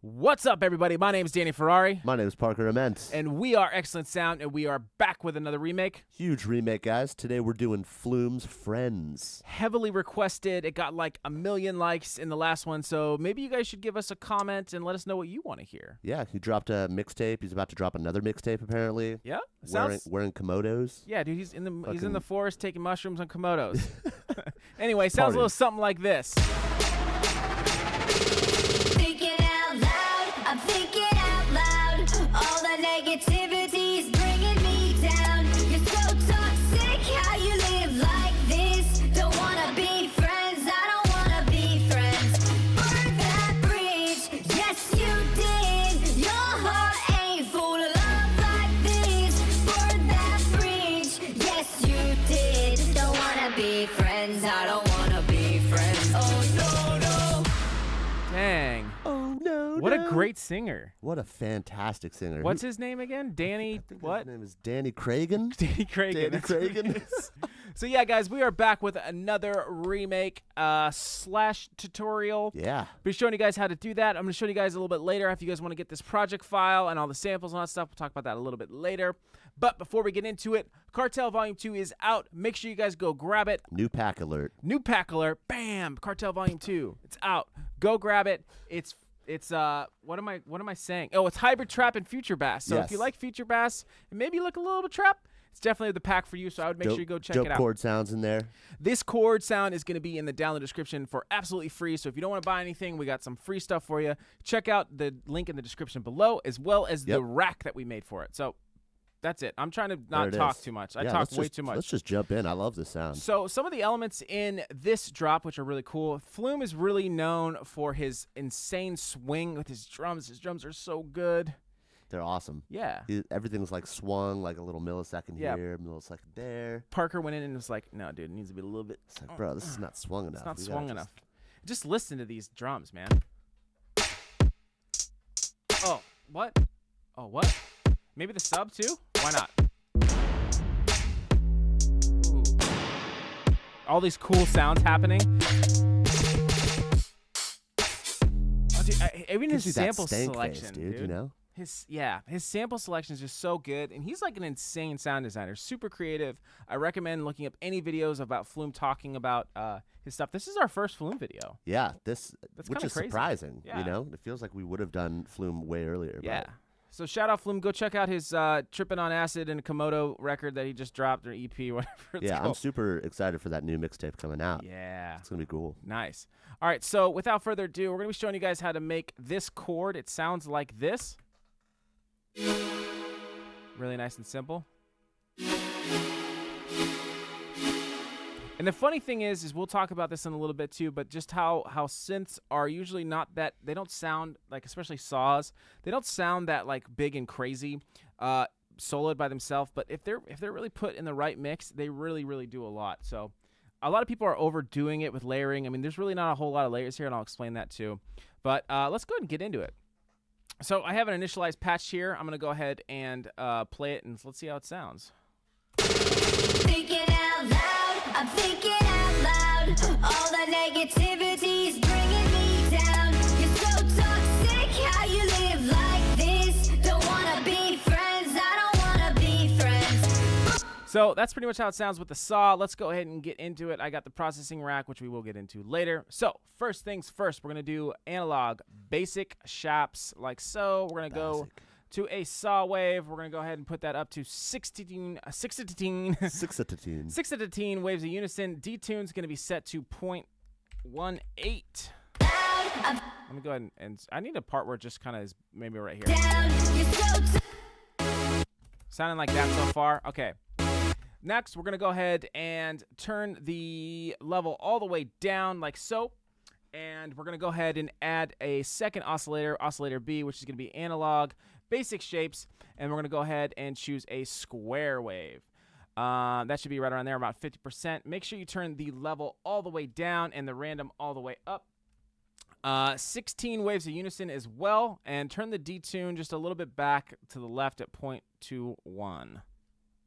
What's up, everybody? My name is Danny Ferrari. My name is Parker Ament. And we are Excellent Sound, and we are back with another remake. Huge remake, guys. Today we're doing Flume's Friends. Heavily requested. It got like 1 million likes in the last one, so maybe you guys should give us a comment and let us know what you want to hear. Yeah, he dropped a mixtape. He's about to drop another mixtape, apparently. Yeah? Wearing Komodos. Yeah, dude, he's in the forest taking mushrooms on Komodos. Anyway, sounds a little something like this. I'm thinking out loud. All the negativity's bringing me down. You're so toxic, how you live like this. Don't wanna be friends, I don't wanna be friends. Burn that bridge, yes you did. Your heart ain't full of love like this. Burn that bridge, yes you did. Don't wanna be friends, I don't wanna be friends. Oh no, no. Dang. Oh, no, What a great singer. What a fantastic singer. What's his name again? Danny, what? His name is Danny Cragen. Danny Cragen. Danny Cragen. So yeah, guys, we are back with another remake slash tutorial. Yeah. Be showing you guys how to do that. I'm going to show you guys a little bit later if you guys want to get this project file and all the samples and all that stuff. We'll talk about that a little bit later. But before we get into it, CARTEL Volume 2 is out. Make sure you guys go grab it. New pack alert. New pack alert. Bam! CARTEL Volume 2. It's out. Go grab it. It's what am I saying? Oh, it's hybrid trap and future bass. So Yes. if you like future bass and maybe you look a little bit trap, it's definitely the pack for you. So I would make sure you go check it out. Chord sounds in there. This chord sound is going to be in the download description for absolutely free. So if you don't want to buy anything, we got some free stuff for you. Check out the link in the description below, as well as the rack that we made for it. So that's it. I'm trying to not talk too much. I talk way too much. Let's just jump in. I love this sound. So some of the elements in this drop, which are really cool, Flume is really known for his insane swing with his drums. His drums are so good. They're awesome. Yeah. Everything's like swung like a little millisecond here, millisecond there. Parker went in and was like, no, dude, it needs to be a little bit. It's like, bro, this is not swung enough. It's not swung enough. Just listen to these drums, man. Oh, what? Oh, what? Maybe the sub too? Why not? Ooh. All these cool sounds happening. Oh, dude, even his sample selection, face, dude, you know? His sample selection is just so good, and he's like an insane sound designer, super creative. I recommend looking up any videos about Flume talking about his stuff. This is our first Flume video. Yeah, That's which is crazy. surprising. Yeah. You know, it feels like we would have done Flume way earlier. Yeah. But So shout out Flume. Go check out his Trippin' on Acid and Komodo record that he just dropped, or EP, whatever it's called. I'm super excited for that new mixtape coming out. Yeah. It's going to be cool. Nice. All right, so without further ado, we're going to be showing you guys how to make this chord. It sounds like this. Really nice and simple. And the funny thing is we'll talk about this in a little bit too, but just how synths are usually not that, they don't sound like, especially saws, they don't sound that like big and crazy soloed by themselves, but if they're really put in the right mix, they really, really do a lot. So a lot of people are overdoing it with layering. I mean, there's really not a whole lot of layers here, and I'll explain that too. But let's go ahead and get into it. So I have an initialized patch here. I'm going to go ahead and play it, and let's see how it sounds. Thinking out loud, I'm thinking out loud. All the negativity's bringing me down. You're so toxic, how you live like this. Don't wanna be friends, I don't wanna be friends. So that's pretty much how it sounds with the saw. Let's go ahead and get into it. I got the processing rack, which we will get into later. So first things first, we're going to do analog basic shaps like so. We're going to go to a saw wave. We're going to go ahead and put that up to 16 waves of unison. Detune's going to be set to 0.18. Let me go ahead and I need a part where it just kind of is maybe right here. Sounding like that so far. Okay. Next, we're going to go ahead and turn the level all the way down like so. And we're going to go ahead and add a second oscillator, oscillator B, which is going to be analog, basic shapes. And we're going to go ahead and choose a square wave. That should be right around there, about 50%. Make sure you turn the level all the way down and the random all the way up. 16 waves of unison as well. And turn the detune just a little bit back to the left at 0.21.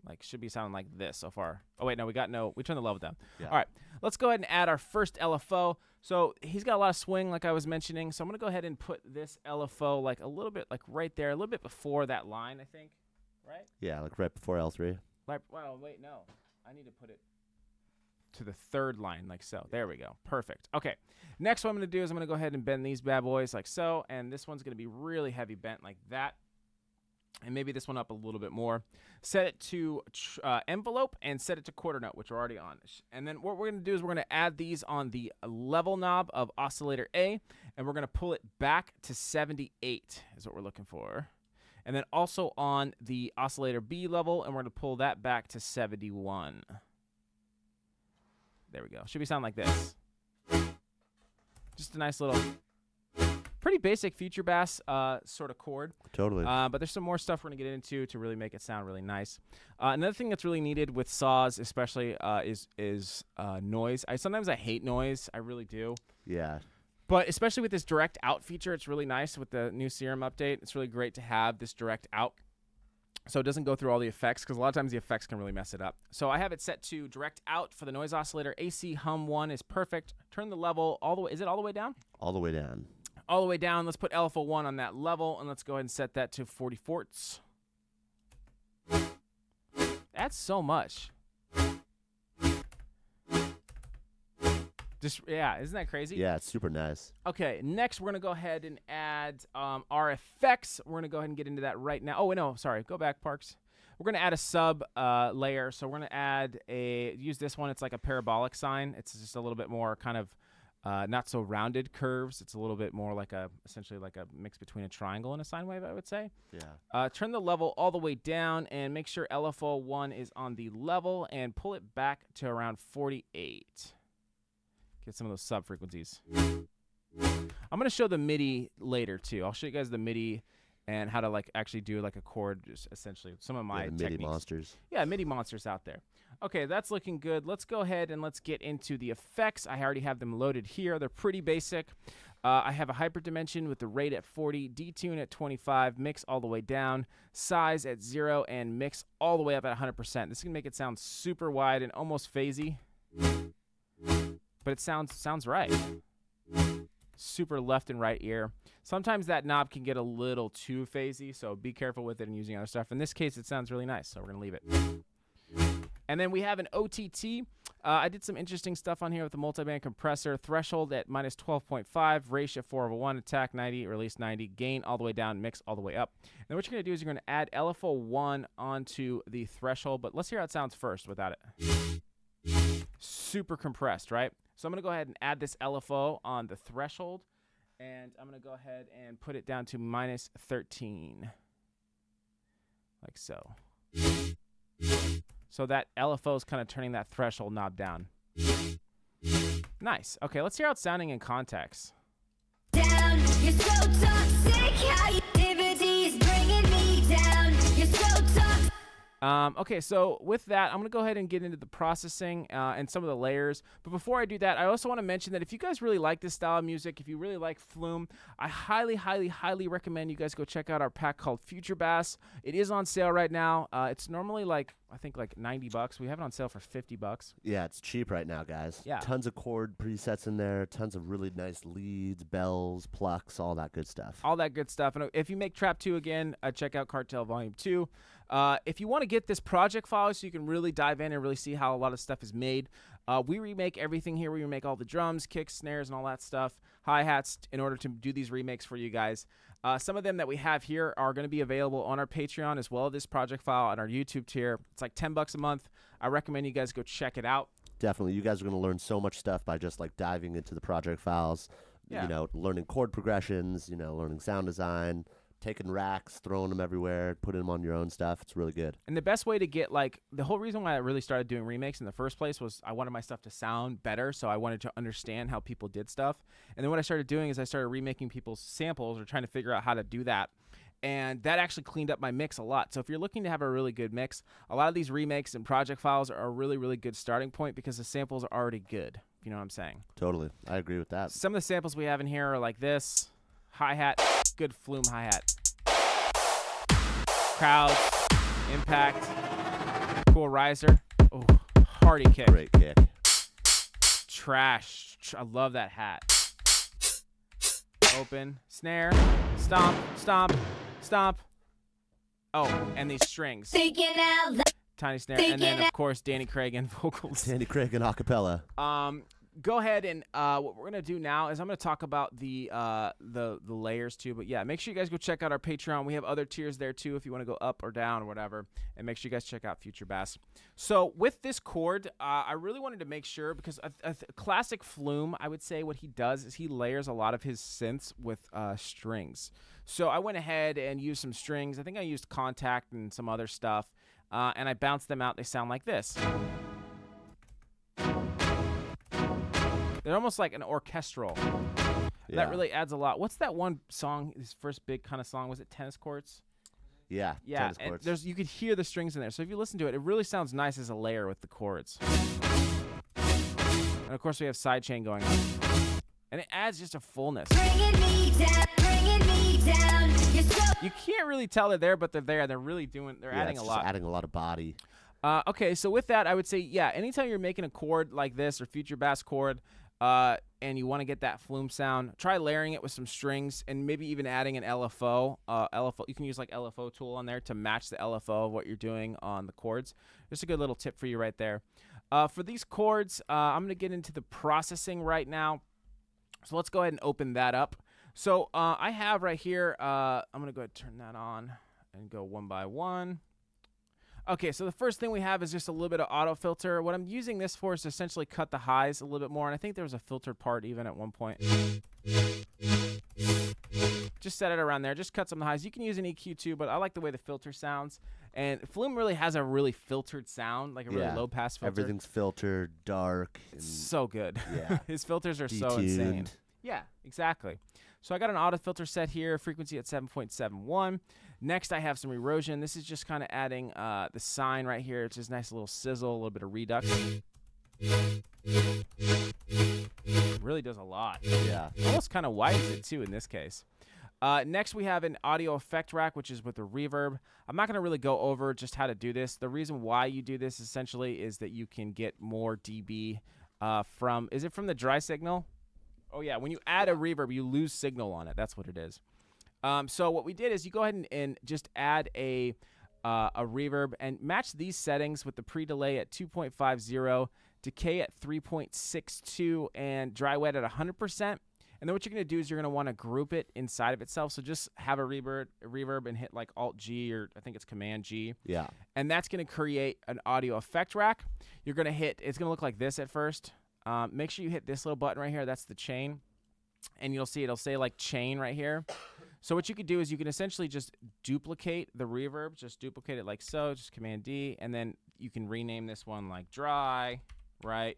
Like, should be sounding like this so far. Oh, wait, no, we turned the level down. Yeah. All right, let's go ahead and add our first LFO. So he's got a lot of swing, like I was mentioning. So I'm going to go ahead and put this LFO, like, a little bit, like, right there, a little bit before that line, I think. Right? Yeah, like right before L3. Like, well, wait, no. I need to put it to the third line, like so. There we go. Perfect. Okay. Next, what I'm going to do is I'm going to go ahead and bend these bad boys like so. And this one's going to be really heavy bent like that. And maybe this one up a little bit more. Set it to envelope and set it to quarter note, which we're already on. And then what we're going to do is we're going to add these on the level knob of oscillator A, and we're going to pull it back to 78 is what we're looking for. And then also on the oscillator B level, and we're going to pull that back to 71. There we go. Should be sound like this. Just a nice little... pretty basic future bass sort of chord. Totally. But there's some more stuff we're going to get into to really make it sound really nice. Another thing that's really needed with saws especially is noise. Sometimes I hate noise. I really do. Yeah. But especially with this direct out feature, it's really nice with the new Serum update. It's really great to have this direct out so it doesn't go through all the effects, because a lot of times the effects can really mess it up. So I have it set to direct out for the noise oscillator. AC hum 1 is perfect. Turn the level all the way. Is it all the way down? All the way down. All the way down. Let's put LFO 1 on that level, and let's go ahead and set that to 44ths. That's so much. Just, yeah, isn't that crazy? Yeah, it's super nice. Okay, next we're going to go ahead and add our effects. We're going to go ahead and get into that right now. Oh, no, sorry. Go back, Parks. We're going to add a sub layer. So we're going to add use this one. It's like a parabolic sine. It's just a little bit more kind of not so rounded curves. It's a little bit more like essentially like a mix between a triangle and a sine wave, I would say. Yeah. Turn the level all the way down and make sure LFO 1 is on the level and pull it back to around 48. Get some of those sub frequencies. I'm going to show the MIDI later too. I'll show you guys the MIDI and how to like actually do like a chord, just essentially some of my MIDI techniques. monsters. Yeah, MIDI monsters out there. Okay, that's looking good. Let's go ahead and let's get into the effects. I already have them loaded here. They're pretty basic. I have a hyperdimension with the rate at 40, detune at 25, mix all the way down, size at 0, and mix all the way up at 100%. This is going to make it sound super wide and almost phasey. But it sounds right. Super left and right ear. Sometimes that knob can get a little too phasey, so be careful with it and using other stuff. In this case, it sounds really nice, so we're going to leave it. And then we have an OTT. I did some interesting stuff on here with the multiband compressor. Threshold at minus 12.5, ratio 4/1, attack 90, release 90, gain all the way down, mix all the way up. And then what you're going to do is you're going to add LFO 1 onto the threshold, but let's hear how it sounds first without it. Super compressed, right? So I'm going to go ahead and add this LFO on the threshold, and I'm going to go ahead and put it down to minus 13, like so. So that LFO is kind of turning that threshold knob down. Nice. Okay, let's hear how it's sounding in context. Down, you're so toxic, how your activities bringing me down. You're so toxic. Okay, so with that, I'm going to go ahead and get into the processing and some of the layers. But before I do that, I also want to mention that if you guys really like this style of music, if you really like Flume, I highly, highly, highly recommend you guys go check out our pack called Future Bass. It is on sale right now. It's normally I think like $90. We have it on sale for $50. Yeah, it's cheap right now, guys. Yeah. Tons of chord presets in there, tons of really nice leads, bells, plucks, all that good stuff. All that good stuff. And if you make Trap 2 again, check out Cartel Volume 2. If you want to get this project file so you can really dive in and really see how a lot of stuff is made, we remake everything here. We remake all the drums, kicks, snares, and all that stuff, hi-hats, in order to do these remakes for you guys. Some of them that we have here are going to be available on our Patreon as well as this project file on our YouTube tier. It's like $10 a month. I recommend you guys go check it out. Definitely. You guys are going to learn so much stuff by just like diving into the project files, learning chord progressions, learning sound design, taking racks, throwing them everywhere, putting them on your own stuff. It's really good. And the best way to get, the whole reason why I really started doing remakes in the first place was I wanted my stuff to sound better, so I wanted to understand how people did stuff. And then what I started doing is I started remaking people's samples or trying to figure out how to do that. And that actually cleaned up my mix a lot. So if you're looking to have a really good mix, a lot of these remakes and project files are a really, really good starting point because the samples are already good. You know what I'm saying? Totally. I agree with that. Some of the samples we have in here are like this. Hi-hat, good Flume hi-hat. Crowds, impact, Cool riser. Oh, hearty kick. Great kick. Trash. I love that hat. Open. Snare. Stomp. Stomp. Stomp. Oh, and these strings. Thinking out loud. Tiny snare. And then, of course, Danny Craig and vocals. Danny Craig and acapella. Go ahead and what we're gonna do now is I'm gonna talk about the layers too. But yeah, make sure you guys go check out our Patreon. We have other tiers there too if you want to go up or down or whatever. And make sure you guys check out Future Bass. So with this chord, I really wanted to make sure because a classic Flume, I would say what he does is he layers a lot of his synths with strings. So I went ahead and used some strings. I think I used Contact and some other stuff, and I bounced them out. They sound like this. They're almost like an orchestral. Yeah. That really adds a lot. What's that one song, his first big kind of song? Was it Tennis Courts? Yeah, Yeah, tennis courts. and you could hear the strings in there. So if you listen to it, it really sounds nice as a layer with the chords. And of course, we have sidechain going on. And it adds just a fullness. Bringing me down, bringing me down. You're so You can't really tell they're there, but they're there. They're really doing, they're Yeah, adding it's a just lot. adding a lot of body. Okay, so with that, I would say, yeah, anytime you're making a chord like this or Future Bass chord, and you want to get that Flume sound, try layering it with some strings and maybe even adding an LFO. LFO, you can use like LFO tool on there to match the LFO of what you're doing on the chords. Just a good little tip for you right there. For these chords, I'm going to get into the processing right now. So let's go ahead and open that up. So I have right here, I'm going to go ahead and turn that on and go one by one. Okay, so the first thing we have is just a little bit of auto filter. What I'm using this for is to essentially cut the highs a little bit more, and I think there was a filtered part even at one point. Just set it around there. Just cut some of the highs. You can use an EQ too, but I like the way the filter sounds. And Flume really has a really filtered sound, like a really low-pass filter. Everything's filtered, dark. And So good. Yeah. His filters are so detuned. insane. Yeah, exactly. So I got an auto filter set here, frequency at 7.71. Next, I have some erosion. This is just kind of adding the sine right here. It's just a nice little sizzle, a little bit of redux. Really does a lot. Yeah. Almost kind of widens it too in this case. Next, we have an audio effect rack, which is with the reverb. I'm not going to really go over just how to do this. The reason why you do this essentially is that you can get more dB from, is it from the dry signal? Oh, yeah. When you add a reverb, you lose signal on it. That's what it is. So what we did is you go ahead and just add a reverb and match these settings with the pre-delay at 2.50, decay at 3.62, and dry wet at 100%. And then what you're going to do is you're going to want to group it inside of itself. So just have a reverb and hit like Alt-G, or I think it's Command-G. Yeah. And that's going to create an audio effect rack. You're going to hit, it's going to look like this at first. Make sure you hit this little button right here. That's the chain. And you'll see it'll say like chain right here. So what you could do is you can essentially just duplicate the reverb. Just duplicate it like so. Just Command-D. And then you can rename this one like dry, right?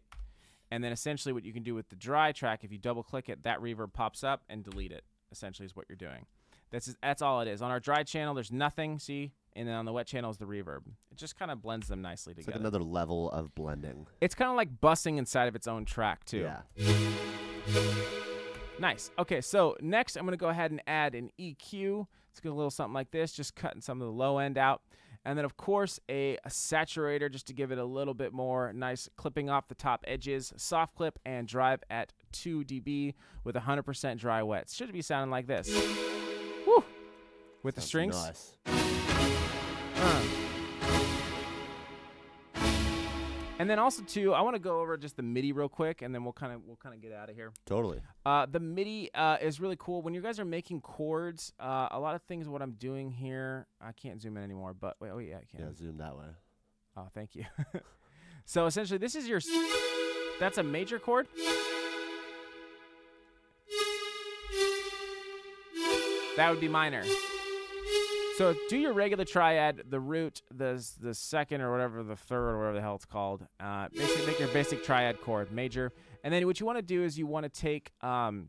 And then essentially what you can do with the dry track, if you double-click it, that reverb pops up and delete it, essentially is what you're doing. That's all it is. On our dry channel, there's nothing, see? And then on the wet channel is the reverb. It just kind of blends them nicely together. It's like another level of blending. It's kind of like bussing inside of its own track, too. Yeah. Nice. Okay, so next I'm going to go ahead and add an EQ. It's going to a little something like this, just cutting some of the low end out. And then, of course, a saturator just to give it a little bit more nice clipping off the top edges. Soft clip and drive at 2 dB with 100% dry wet. Should be sounding like this. Woo! With the strings. Nice. And then also too, I want to go over just the MIDI real quick, and then we'll kind of get out of here. Totally. The MIDI is really cool. When you guys are making chords, a lot of things. What I'm doing here, I can't zoom in anymore. But wait, oh yeah, I can. Yeah, zoom that way. Oh, thank you. So essentially, this is your. That's a major chord. That would be minor. So do your regular triad, the root, the second or whatever, the third or whatever the hell it's called. Basically make your basic triad chord, major. And then what you want to do is you want to take what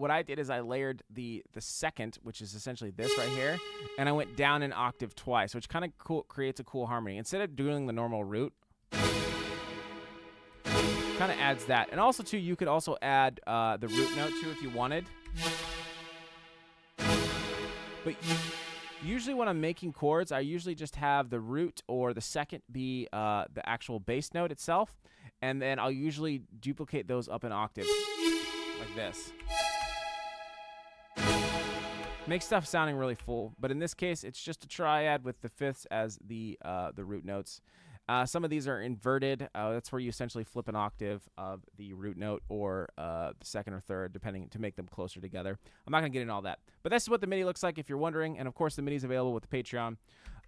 I did is I layered the second, which is essentially this right here, and I went down an octave twice, which kind of creates a cool harmony. Instead of doing the normal root, kind of adds that. And also too, you could also add the root note too if you wanted. But Usually when I'm making chords, I usually just have the root or the second be the actual bass note itself, and then I'll usually duplicate those up an octave, like this. Makes stuff sounding really full, but in this case, it's just a triad with the fifths as the root notes. Some of these are inverted. That's where you essentially flip an octave of the root note or the second or third, depending, to make them closer together. I'm not going to get into all that. But this is what the MIDI looks like if you're wondering. And, of course, the MIDI is available with the Patreon.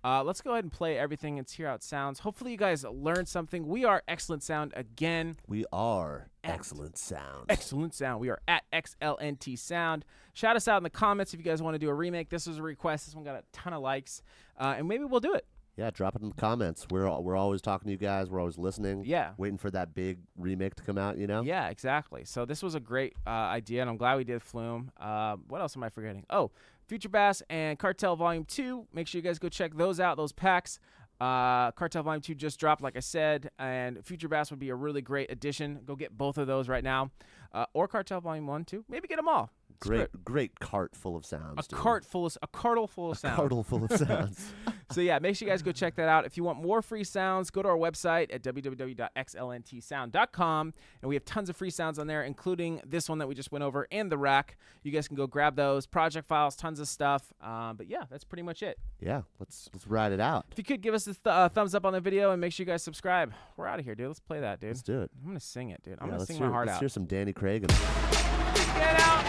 Let's go ahead and play everything and hear how it sounds. Hopefully you guys learned something. We are Excellent Sound again. We are Excellent Sound. Excellent Sound. We are at XLNT Sound. Shout us out in the comments if you guys want to do a remake. This was a request. This one got a ton of likes. And maybe we'll do it. Yeah, drop it in the comments. We're always talking to you guys. We're always listening. Yeah. Waiting for that big remake to come out, you know? Yeah, exactly. So this was a great idea, and I'm glad we did Flume. What else am I forgetting? Oh, Future Bass and CARTEL Volume 2. Make sure you guys go check those out, those packs. CARTEL Volume 2 just dropped, like I said, and Future Bass would be a really great addition. Go get both of those right now. Or CARTEL Volume 1, 2. Maybe get them all. Great cart full of sounds. A cartle full of sounds. A cartle full of sounds. So yeah, make sure you guys go check that out. If you want more free sounds, go to our website at www.xlntsound.com, and we have tons of free sounds on there, including this one that we just went over and the rack. You guys can go grab those project files, tons of stuff. But yeah, that's pretty much it. Yeah, let's ride it out. If you could give us a thumbs up on the video and make sure you guys subscribe. We're out of here, dude. Let's play that, dude. Let's do it. I'm gonna sing it, dude. I'm gonna sing my heart out. Let's hear some Danny Craig. Get out.